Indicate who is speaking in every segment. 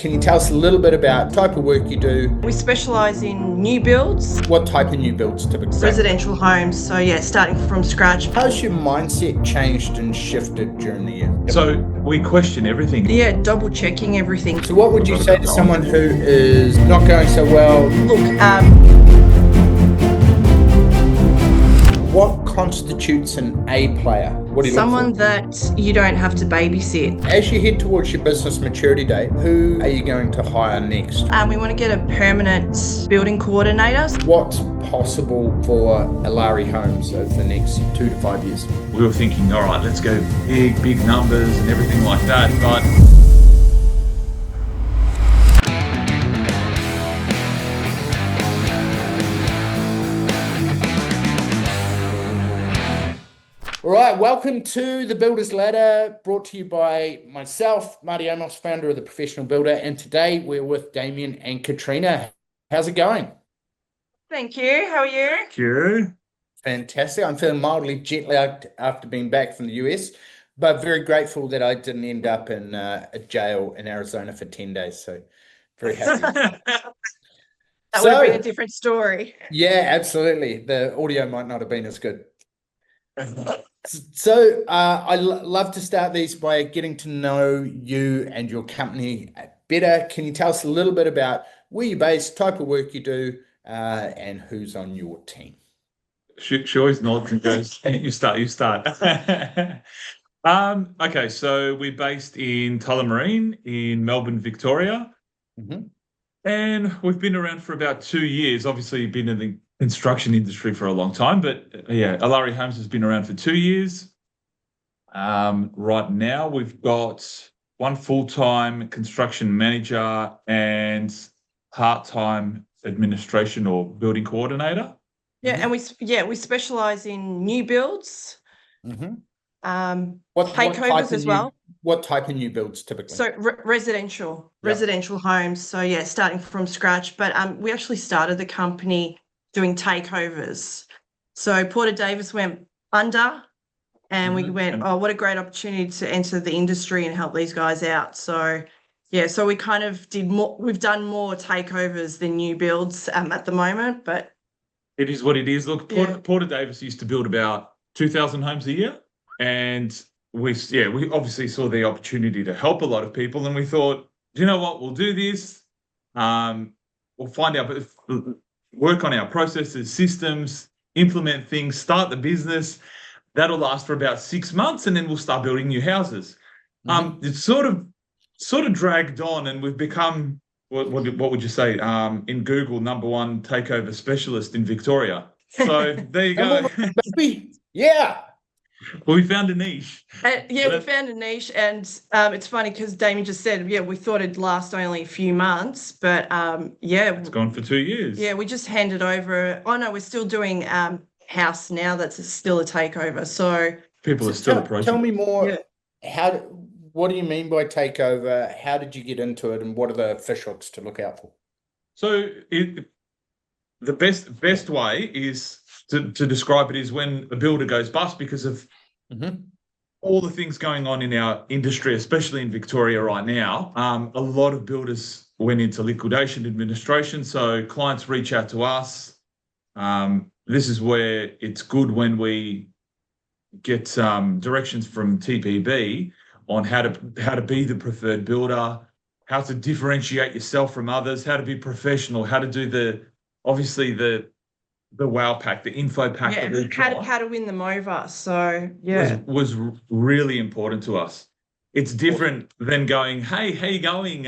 Speaker 1: Can you tell us a little bit about the type of work you do?
Speaker 2: We specialise in new builds,
Speaker 1: What type of new builds typically?
Speaker 2: residential homes. So yeah, starting from scratch.
Speaker 1: How's your mindset changed and shifted during the year?
Speaker 3: So we question everything.
Speaker 2: Yeah, double checking everything.
Speaker 1: So what would you say to someone who is not going so well?
Speaker 2: Look,
Speaker 1: What constitutes an A player? What do you
Speaker 2: someone
Speaker 1: look
Speaker 2: that you don't have to babysit.
Speaker 1: for? As you head towards your business maturity date, who are you going to hire next?
Speaker 2: We want to get a permanent building coordinator.
Speaker 1: What's possible for Ellari Homes over the next 2 to 5 years?
Speaker 3: We were thinking, all right, let's go big numbers and everything like that. But
Speaker 1: All right, welcome to the Builder's Ladder, brought to you by myself, Marti, founder of The Professional Builder, and today we're with Damian and Katryna. How's it going?
Speaker 2: Thank you. How are you?
Speaker 3: Q.
Speaker 1: Fantastic. I'm feeling mildly jet lagged after being back from the US, but very grateful that I didn't end up in a jail in Arizona for 10 days. So very happy.
Speaker 2: That would have been a different story.
Speaker 1: Yeah, absolutely. The audio might not have been as good. So I love to start these by getting to know you and your company better. Can you tell us a little bit about where you're based, type of work you do, and who's on your team?
Speaker 3: She always nods and goes, you start. Okay, so we're based in Tullamarine in Melbourne, Victoria.
Speaker 1: Mm-hmm.
Speaker 3: And we've been around for about 2 years. Obviously, been in the construction industry for a long time, but yeah, Ellari Homes has been around for 2 years. Right now, we've got one full-time construction manager and part-time administration or building coordinator.
Speaker 2: Yeah, and we specialise in new builds,
Speaker 1: Mm-hmm.
Speaker 2: takeovers as well.
Speaker 1: What type of new builds typically?
Speaker 2: So residential homes. So yeah, starting from scratch. But we actually started the company doing takeovers. So Porter Davis went under, and we went, oh, what a great opportunity to enter the industry and help these guys out. So yeah, so we kind of did more. We've done more takeovers than new builds at the moment, but
Speaker 3: it is what it is. Look, Porter Davis used to build about 2,000 homes a year, and we obviously saw the opportunity to help a lot of people, and we thought, you know what, we'll do this. We'll find out, work on our processes, systems, implement things, start the business. That'll last for about 6 months, and then we'll start building new houses. It's sort of dragged on, and we've become what would you say? In Google, #1 takeover specialist in Victoria. So there you go.
Speaker 1: Yeah.
Speaker 3: Well, we found a niche.
Speaker 2: We found a niche, and it's funny because Damien just said, we thought it'd last only a few months, but
Speaker 3: it's gone for 2 years.
Speaker 2: Yeah, we just handed over. Oh no, we're still doing house now. That's still a takeover. So
Speaker 3: people are still approaching.
Speaker 1: Tell me more. Yeah. What do you mean by takeover? How did you get into it, and what are the fish hooks to look out for?
Speaker 3: So the best way is to describe it is when a builder goes bust because of all the things going on in our industry, especially in Victoria right now. A lot of builders went into liquidation administration, so clients reach out to us. This is where it's good when we get directions from TPB on how to be the preferred builder, how to differentiate yourself from others, how to be professional, how to do the wow pack, the info pack.
Speaker 2: How to win them over. So
Speaker 3: was really important to us. It's different than going, hey, how you going?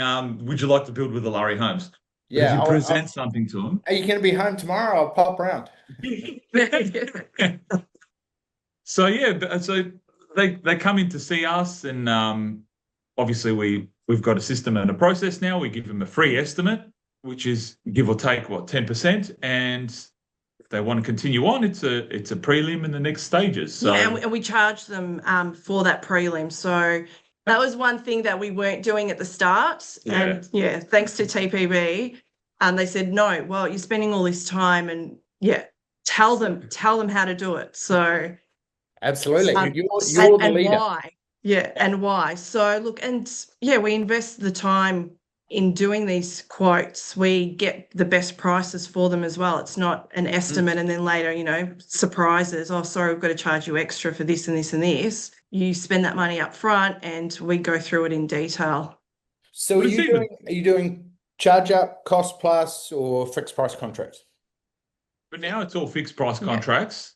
Speaker 3: Would you like to build with Ellari Homes?
Speaker 1: Yeah,
Speaker 3: if you present something to them.
Speaker 1: Are you going to be home tomorrow? I'll pop around.
Speaker 3: So they come in to see us, and obviously we've got a system and a process now. We give them a free estimate, which is give or take 10%, and if they want to continue on, it's a prelim in the next stages. So
Speaker 2: and we charge them for that prelim. So that was one thing that we weren't doing at the start. And thanks to TPB, they said, no, well, you're spending all this time, and tell them how to do it. So
Speaker 1: absolutely. You're the leader.
Speaker 2: Why. Yeah, and why. So look, and we invest the time in doing these quotes, we get the best prices for them as well. It's not an estimate and then later, surprises. Oh, sorry, we've got to charge you extra for this and this and this. You spend that money up front and we go through it in detail.
Speaker 1: So are you doing charge up, cost plus, or fixed price contracts?
Speaker 3: But now it's all fixed price contracts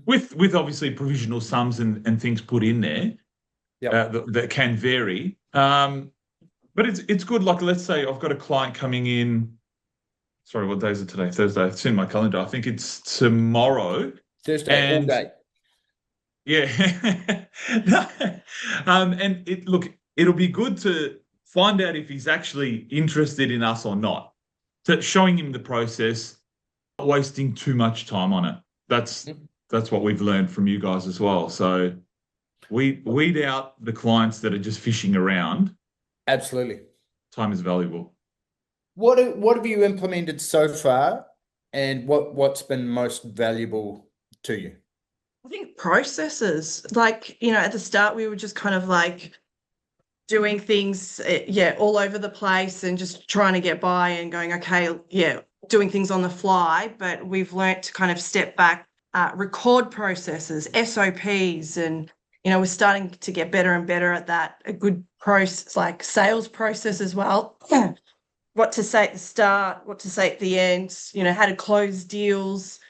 Speaker 3: with obviously provisional sums and things put in there that can vary. But it's good. Like, let's say I've got a client coming in. Sorry, what day is it today? Thursday. It's in my calendar. I think it's tomorrow.
Speaker 1: Thursday, all day.
Speaker 3: Yeah. And it'll be good to find out if he's actually interested in us or not. So showing him the process, not wasting too much time on it. That's what we've learned from you guys as well. So we weed out the clients that are just fishing around.
Speaker 1: Absolutely.
Speaker 3: Time is valuable.
Speaker 1: What have you implemented so far, and what's been most valuable to you?
Speaker 2: I think processes. Like, at the start we were just kind of like doing things, all over the place and just trying to get by and going, okay, doing things on the fly. But we've learnt to kind of step back, record processes, SOPs, and we're starting to get better and better at that. A good process, like sales process as well. What to say at the start, what to say at the end, how to close deals.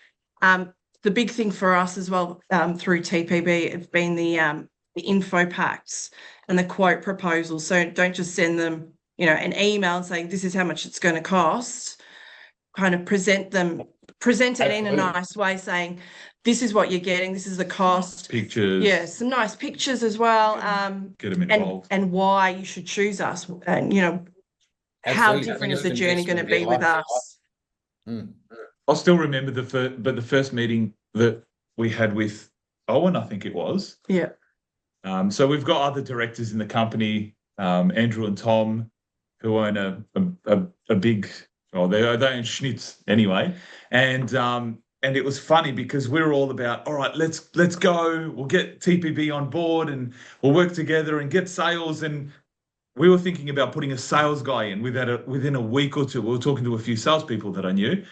Speaker 2: The big thing for us as well through TPB have been the info packs and the quote proposals. So don't just send them, an email saying this is how much it's going to cost. Kind of present it in a nice way, saying this is what you're getting, this is the cost.
Speaker 3: Pictures.
Speaker 2: Yeah, some nice pictures as well.
Speaker 3: Get them involved.
Speaker 2: And why you should choose us. And, how different is the journey going to be with us?
Speaker 3: I still remember the first meeting that we had with Owen, I think it was.
Speaker 2: Yeah.
Speaker 3: So we've got other directors in the company, Andrew and Tom, who own a big, they own Schnitz anyway. And it was funny because we were all about, all right, let's go. We'll get TPB on board and we'll work together and get sales. And we were thinking about putting a sales guy in within a week or two. We were talking to a few salespeople that I knew.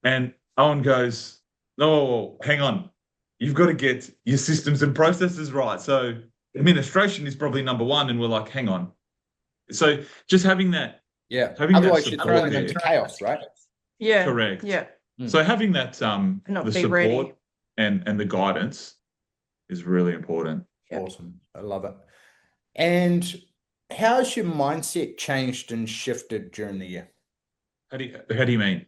Speaker 3: And Owen goes, no, hang on. You've got to get your systems and processes right. So administration is probably number one. And we're like, hang on. So just having that.
Speaker 1: Yeah.
Speaker 3: Otherwise
Speaker 1: you're throwing them into chaos, right?
Speaker 2: Yeah.
Speaker 3: Correct.
Speaker 2: Yeah.
Speaker 3: So having that the support
Speaker 2: ready.
Speaker 3: and the guidance is really important.
Speaker 2: Yep.
Speaker 1: Awesome. I love it. And how's your mindset changed and shifted during the year?
Speaker 3: How do you mean?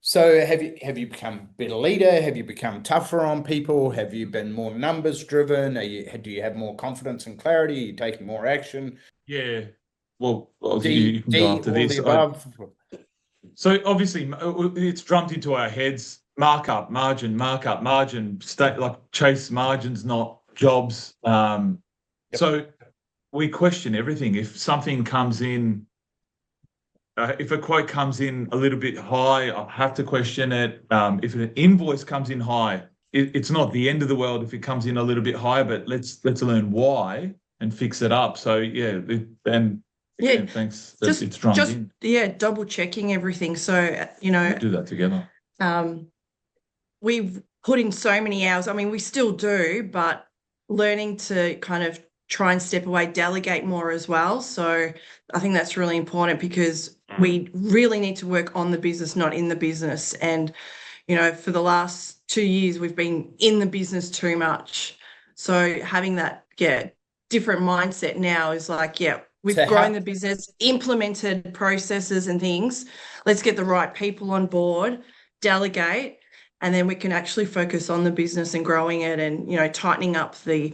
Speaker 1: So have you become a better leader? Have you become tougher on people? Have you been more numbers driven? Do you have more confidence and clarity? Are you taking more action?
Speaker 3: Yeah. Well, you can go after this. So obviously it's drummed into our heads, markup, margin, chase margins, not jobs. So we question everything. If something comes in, if a quote comes in a little bit high, I have to question it. If an invoice comes in high, it's not the end of the world if it comes in a little bit higher, but let's learn why and fix it up. So thanks. It's drummed in.
Speaker 2: Yeah, double checking everything. So,
Speaker 3: we'll do that together.
Speaker 2: We've put in so many hours. I mean, we still do, but learning to kind of try and step away, delegate more as well. So I think that's really important because we really need to work on the business, not in the business. And, for the last 2 years, we've been in the business too much. So having that, different mindset now is like, we've grown the business, implemented processes and things. Let's get the right people on board, delegate, and then we can actually focus on the business and growing it and, tightening up the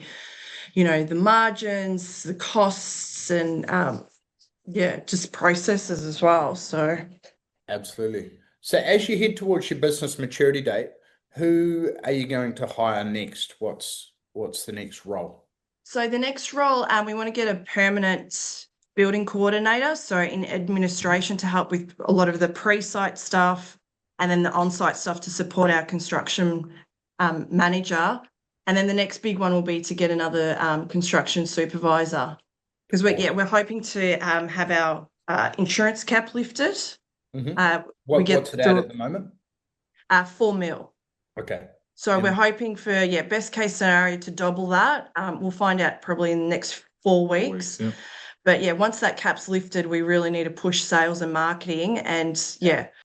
Speaker 2: margins, the costs and, just processes as well. So.
Speaker 1: Absolutely. So as you head towards your business maturity date, who are you going to hire next? What's the next role?
Speaker 2: So the next role, we want to get a permanent building coordinator, so in administration to help with a lot of the pre-site stuff and then the on-site stuff to support our construction manager. And then the next big one will be to get another construction supervisor because we're hoping to have our insurance cap lifted.
Speaker 1: Mm-hmm.
Speaker 2: We get
Speaker 1: What's it at the moment?
Speaker 2: 4 mil.
Speaker 1: Okay.
Speaker 2: So we're hoping for, best case scenario to double that. We'll find out probably in the next 4 weeks.
Speaker 3: Yeah.
Speaker 2: But once that cap's lifted, we really need to push sales and marketing. And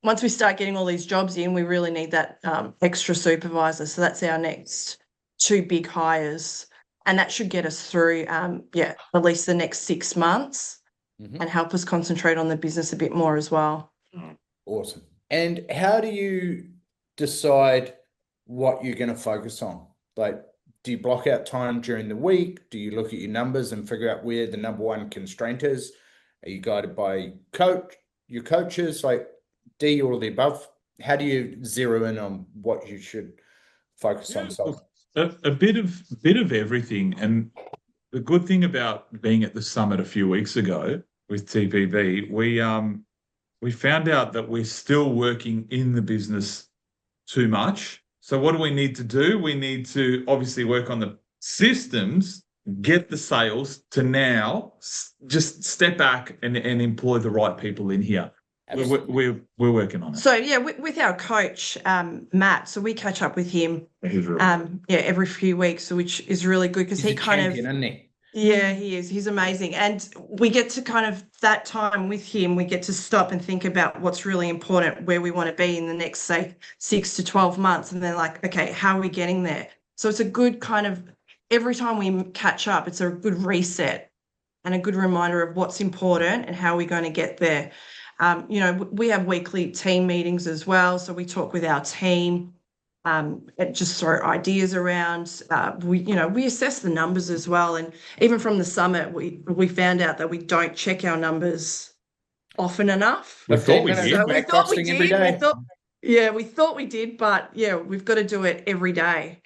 Speaker 2: once we start getting all these jobs in, we really need that extra supervisor. So that's our next 2 big hires. And that should get us through, at least the next 6 months and help us concentrate on the business a bit more as well.
Speaker 1: Awesome. And how do you decide what you're going to focus on? Like, do you block out time during the week? Do you look at your numbers and figure out where the number one constraint is? Are you guided by your coaches, like D, all of the above? How do you zero in on what you should focus on?
Speaker 3: A bit of everything. And the good thing about being at the summit a few weeks ago with TPV, we found out that we're still working in the business too much. So what do we need to do? We need to obviously work on the systems, get the sales to now just step back and employ the right people in here. We're working on it.
Speaker 2: So with our coach Matt, so we catch up with him every few weeks, which is really good because he is. He's amazing. And we get to kind of that time with him, we get to stop and think about what's really important, where we want to be in the next, say, 6 to 12 months. And then like, okay, how are we getting there? So it's a good kind of, every time we catch up, it's a good reset and a good reminder of what's important and how we're going to get there. We have weekly team meetings as well. So we talk with our team. And just throw ideas around. We assess the numbers as well, and even from the summit, we found out that we don't check our numbers often enough.
Speaker 3: We thought we did.
Speaker 2: So we thought we did. We thought we did, but we've got to do it every day.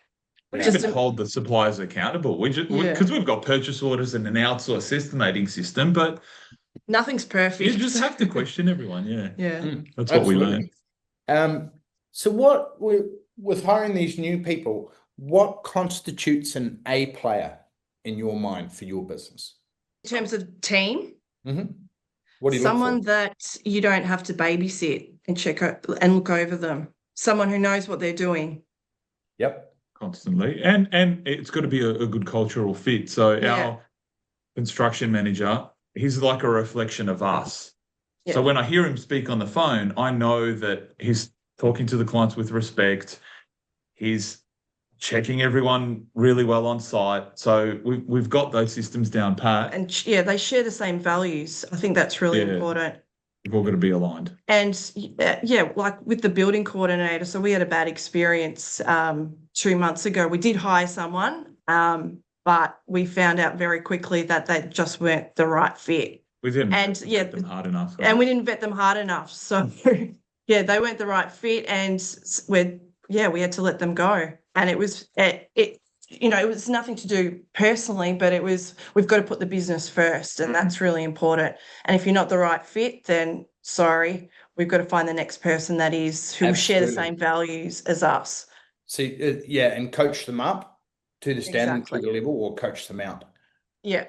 Speaker 3: We just hold the suppliers accountable. Because we've got purchase orders and an outsourced estimating system, but
Speaker 2: nothing's perfect.
Speaker 3: You just have to question everyone. That's what we learned.
Speaker 1: So with hiring these new people, what constitutes an A player in your mind for your business?
Speaker 2: In terms of team?
Speaker 1: Mm-hmm. What do you
Speaker 2: Someone
Speaker 1: look for?
Speaker 2: that you don't have to babysit and check and look over them. Someone who knows what they're doing.
Speaker 1: Yep.
Speaker 3: Constantly. And it's got to be a good cultural fit. So our construction manager, he's like a reflection of us. Yeah. So when I hear him speak on the phone, I know that he's talking to the clients with respect. He's checking everyone really well on site. So we've got those systems down pat. And
Speaker 2: they share the same values. I think that's really important.
Speaker 3: We've all got to be aligned.
Speaker 2: And like with the building coordinator, so we had a bad experience 2 months ago. We did hire someone, but we found out very quickly that they just weren't the right fit.
Speaker 3: We didn't vet them hard enough. Right?
Speaker 2: And we didn't vet them hard enough. So they weren't the right fit, and we had to let them go. And it was it was nothing to do personally, but it was, we've got to put the business first, and that's really important. And if you're not the right fit, then sorry, we've got to find the next person that is, who will share the same values as us.
Speaker 1: See, and coach them up to the standard, to the level, or coach them out.
Speaker 2: Yeah.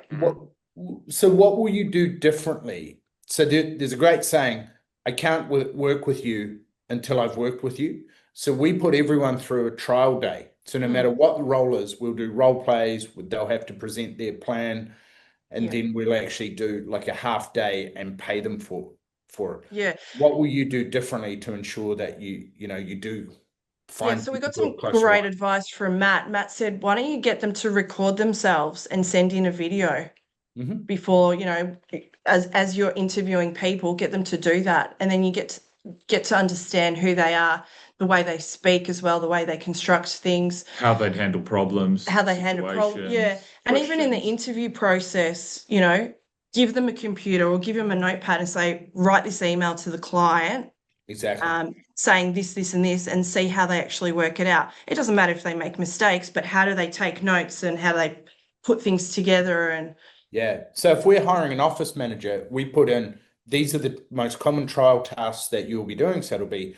Speaker 1: So what will you do differently? So there's a great saying, I can't work with you until I've worked with you. So we put everyone through a trial day. So no matter what the role is, we'll do role plays. They'll have to present their plan, and then we'll actually do like a half day and pay them for it.
Speaker 2: Yeah.
Speaker 1: What will you do differently to ensure that you do find?
Speaker 2: So we got some great advice from Matt. Matt said, why don't you get them to record themselves and send in a video before, as you're interviewing people, get them to do that. And then you get to understand who they are, the way they speak as well, the way they construct things,
Speaker 3: how they'd handle problems,
Speaker 2: and even in the interview process, give them a computer or give them a notepad and say, write this email to the client, saying this and this, and see how they actually work it out. It doesn't matter if they make mistakes, but how do they take notes and how they put things together. And
Speaker 1: so if we're hiring an office manager, we put in, these are the most common trial tasks that you'll be doing. So it'll be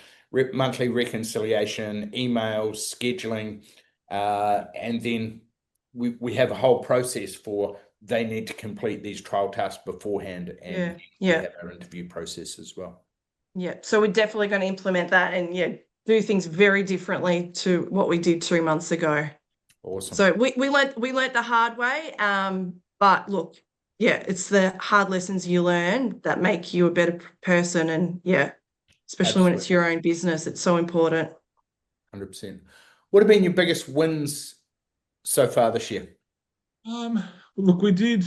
Speaker 1: monthly reconciliation, emails, scheduling, and then we have a whole process for they need to complete these trial tasks beforehand, and we have our interview process as well.
Speaker 2: Yeah, so we're definitely going to implement that and do things very differently to what we did 2 months ago.
Speaker 1: Awesome.
Speaker 2: So we learnt the hard way. But look, it's the hard lessons you learn that make you a better person, and especially when it's your own business, it's so important.
Speaker 1: 100%. What have been your biggest wins so far this year?
Speaker 3: Look, we did.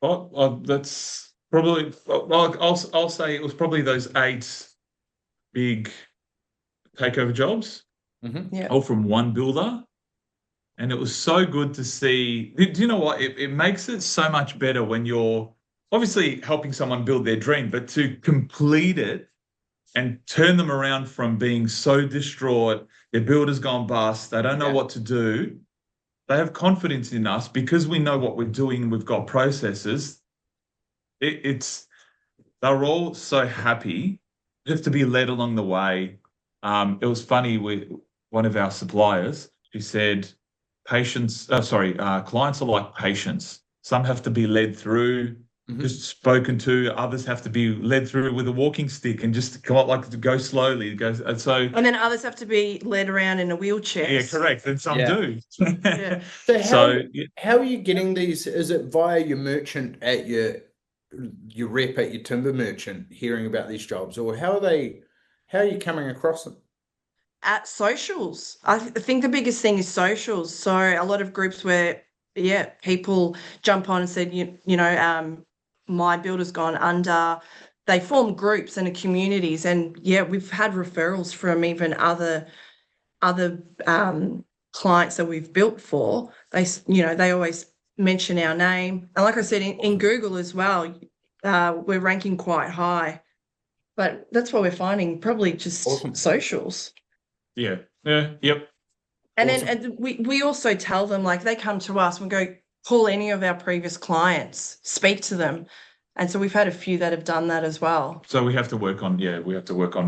Speaker 3: That's probably. I'll say it was probably those 8 big takeover jobs, all from one builder, and it was so good to see. Do you know what? It makes it so much better when you're obviously helping someone build their dream, but to complete it and turn them around from being so distraught, their builder's gone bust, they don't know what to do. They have confidence in us because we know what we're doing. We've got processes. They're all so happy just to be led along the way. It was funny with one of our suppliers. She said, clients are like patients. Some have to be led through, just spoken to. Others have to be led through with a walking stick and just to go slowly. And
Speaker 2: then others have to be led around in a wheelchair.
Speaker 3: Yeah, correct. And some do.
Speaker 1: So how are you getting these? Is it via your merchant at your rep at your timber merchant hearing about these jobs, or how are you coming across them?
Speaker 2: At socials. I think the biggest thing is socials. So a lot of groups where people jump on and said, my builder's gone under. They form groups and communities, and we've had referrals from even other clients that we've built for. They always mention our name, and like I said, in Google as well, we're ranking quite high. But that's what we're finding, probably just socials.
Speaker 3: Yep.
Speaker 2: And then we also tell them, like, they come to us and go, call any of our previous clients, speak to them. And so we've had a few that have done that as well.
Speaker 3: So we have to work on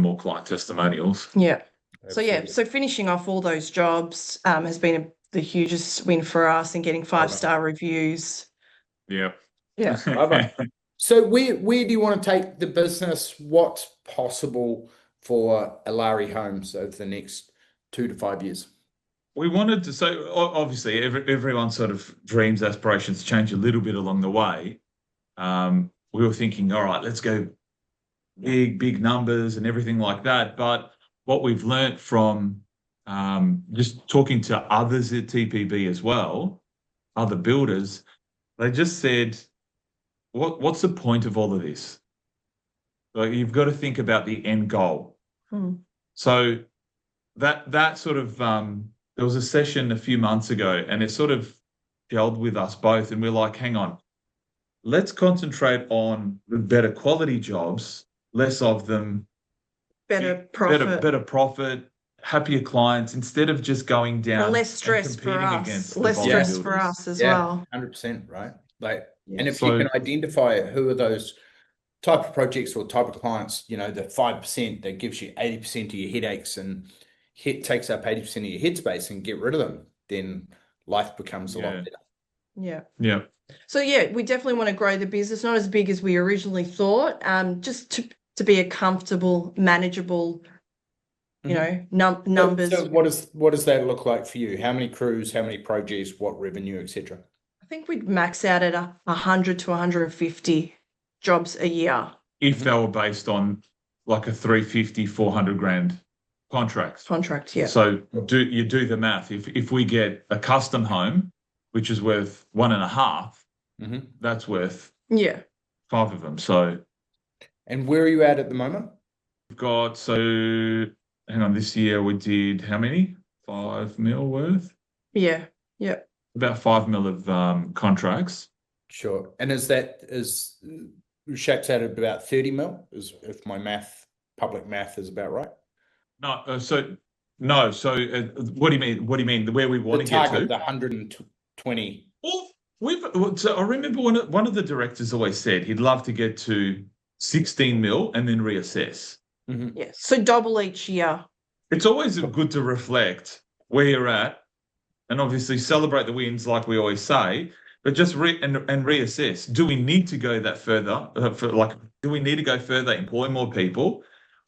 Speaker 3: more client testimonials.
Speaker 2: Yeah. Absolutely. So finishing off all those jobs has been the hugest win for us, and getting 5-star reviews.
Speaker 3: Yeah.
Speaker 2: Yeah.
Speaker 1: So where do you want to take the business? What's possible for Ellari Homes over the next 2 to 5 years?
Speaker 3: We wanted to, so obviously everyone's sort of dreams, aspirations change a little bit along the way. We were thinking, all right, let's go big numbers and everything like that. But what we've learnt from just talking to others at TPB as well, other builders, they just said, what's the point of all of this? Like, you've got to think about the end goal. So that sort of there was a session a few months ago, and it sort of gelled with us both, and we're like, hang on, let's concentrate on the better quality jobs, less of them, better profit, happier clients, instead of just going down,
Speaker 2: less stress for us, less stress for us as well.
Speaker 1: 100%, right? And if you can identify who are those type of projects or type of clients, the 5% that gives you 80% of your headaches and takes up 80% of your headspace, and get rid of them, then life becomes a lot better.
Speaker 3: Yeah.
Speaker 2: So we definitely want to grow the business, not as big as we originally thought, just to be a comfortable, manageable, numbers.
Speaker 1: So what does that look like for you? How many crews, how many projects, what revenue, etc.?
Speaker 2: I think we'd max out at 100 to 150 jobs a year.
Speaker 3: If they were based on like a 350, 400 grand contract. So you do the math. If we get a custom home, which is worth 1.5, that's worth 5 of them. So,
Speaker 1: and where are you at the moment?
Speaker 3: We've got, hang on, this year we did how many? 5 mil worth?
Speaker 2: Yeah.
Speaker 3: About 5 mil of contracts.
Speaker 1: Sure. And shapes out at about 30 mil, if my public math is about right?
Speaker 3: No. So what do you mean? What do you mean? Where we want to get to?
Speaker 1: The 120.
Speaker 3: Well, so I remember one of the directors always said he'd love to get to 16 mil and then reassess.
Speaker 2: Yes. So double each year.
Speaker 3: It's always good to reflect where you're at, and obviously celebrate the wins, like we always say. but just and reassess. Do we need to go that further? Do we need to go further, employ more people,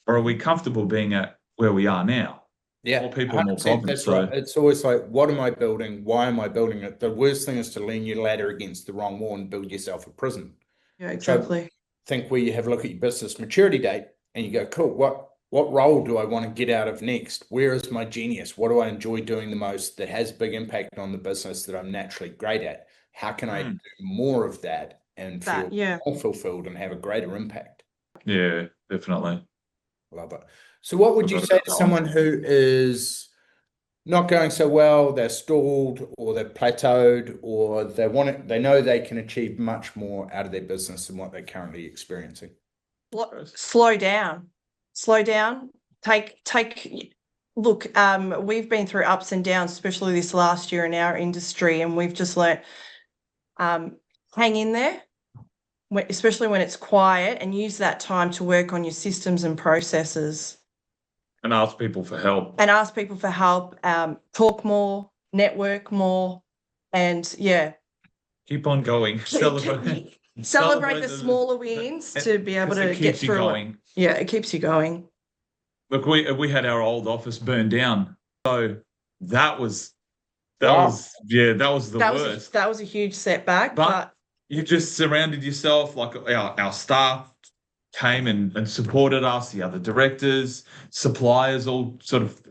Speaker 3: or are we comfortable being at where we are now?
Speaker 1: Yeah,
Speaker 3: more people, more
Speaker 1: 100%,
Speaker 3: problems.
Speaker 1: that's
Speaker 3: So
Speaker 1: right. It's always like, what am I building? Why am I building it? The worst thing is to lean your ladder against the wrong wall and build yourself a prison.
Speaker 2: Yeah, exactly.
Speaker 1: Think where you have a look at your business maturity date and you go, cool, what role do I want to get out of next? Where is my genius? What do I enjoy doing the most that has a big impact on the business that I'm naturally great at? How can I do more of that and feel more fulfilled and have a greater impact?
Speaker 3: yeah, definitely.
Speaker 1: Love it. So what would you say to someone who is not going so well, they're stalled or they're plateaued, or they know they can achieve much more out of their business than what they're currently experiencing?
Speaker 2: Slow down. Look, we've been through ups and downs, especially this last year in our industry, and we've just learnt, hang in there, especially when it's quiet, and use that time to work on your systems and processes.
Speaker 3: And ask people for help.
Speaker 2: Talk more, network more, and
Speaker 3: keep on going. Celebrate
Speaker 2: the smaller wins to be able to get through
Speaker 3: going.
Speaker 2: Yeah, it keeps you going.
Speaker 3: Look, we had our old office burned down, so that was the worst.
Speaker 2: That was a huge setback,
Speaker 3: but you just surrounded yourself, like our staff came and supported us, the other directors, suppliers, all sort of,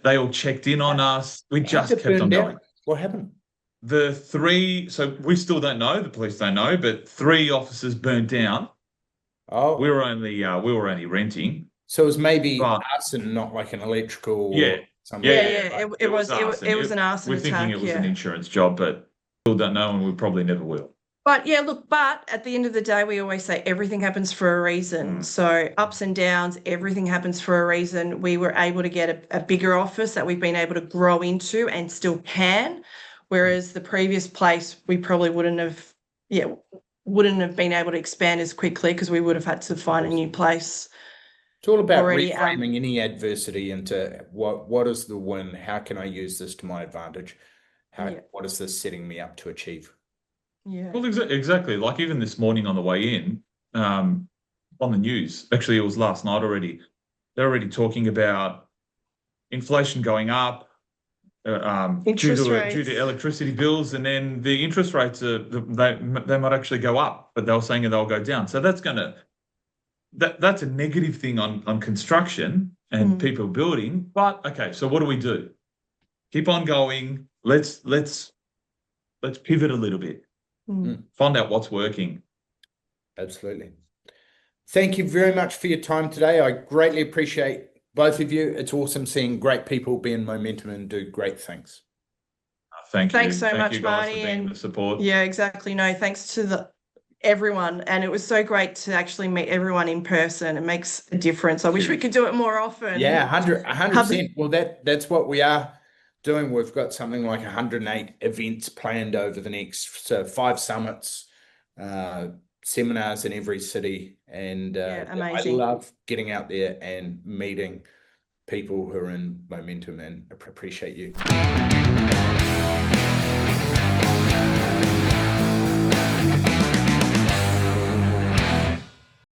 Speaker 3: they all checked in on us. We just kept on going.
Speaker 1: What happened?
Speaker 3: So we still don't know, the police don't know, but 3 offices burned down.
Speaker 1: Oh,
Speaker 3: we were only renting.
Speaker 1: So it was maybe arson, not like an electrical.
Speaker 2: It was an arson
Speaker 3: We're
Speaker 2: attack.
Speaker 3: thinking it was an insurance job, but still don't know, and we probably never will.
Speaker 2: But at the end of the day, we always say everything happens for a reason. So ups and downs, everything happens for a reason. We were able to get a bigger office that we've been able to grow into and still can, whereas the previous place we probably wouldn't have been able to expand as quickly because we would have had to find a new place.
Speaker 1: It's all about reframing any adversity into what is the win? How can I use this to my advantage? What is this setting me up to achieve?
Speaker 2: Yeah.
Speaker 3: Well, exactly. Like even this morning on the way in, on the news, actually it was last night already, they're already talking about inflation going up due to electricity bills, and then the interest rates they might actually go up, but they were saying they'll go down. So that's that's a negative thing on construction and people building. But okay, so what do? Keep on going. Let's pivot a little bit. Find out what's working.
Speaker 1: Absolutely. Thank you very much for your time today. I greatly appreciate both of you. It's awesome seeing great people be in momentum and do great things.
Speaker 3: Thank you.
Speaker 2: Thanks so much, Marty,
Speaker 3: and the support.
Speaker 2: Yeah, exactly. No, thanks to everyone, and it was so great to actually meet everyone in person. It makes a difference. I wish we could do it more often.
Speaker 1: Yeah, 100%. Well, that's what we are doing. We've got something like 108 events planned over the next 5 summits, seminars in every city, and
Speaker 2: amazing.
Speaker 1: I love getting out there and meeting people who are in momentum, and appreciate you.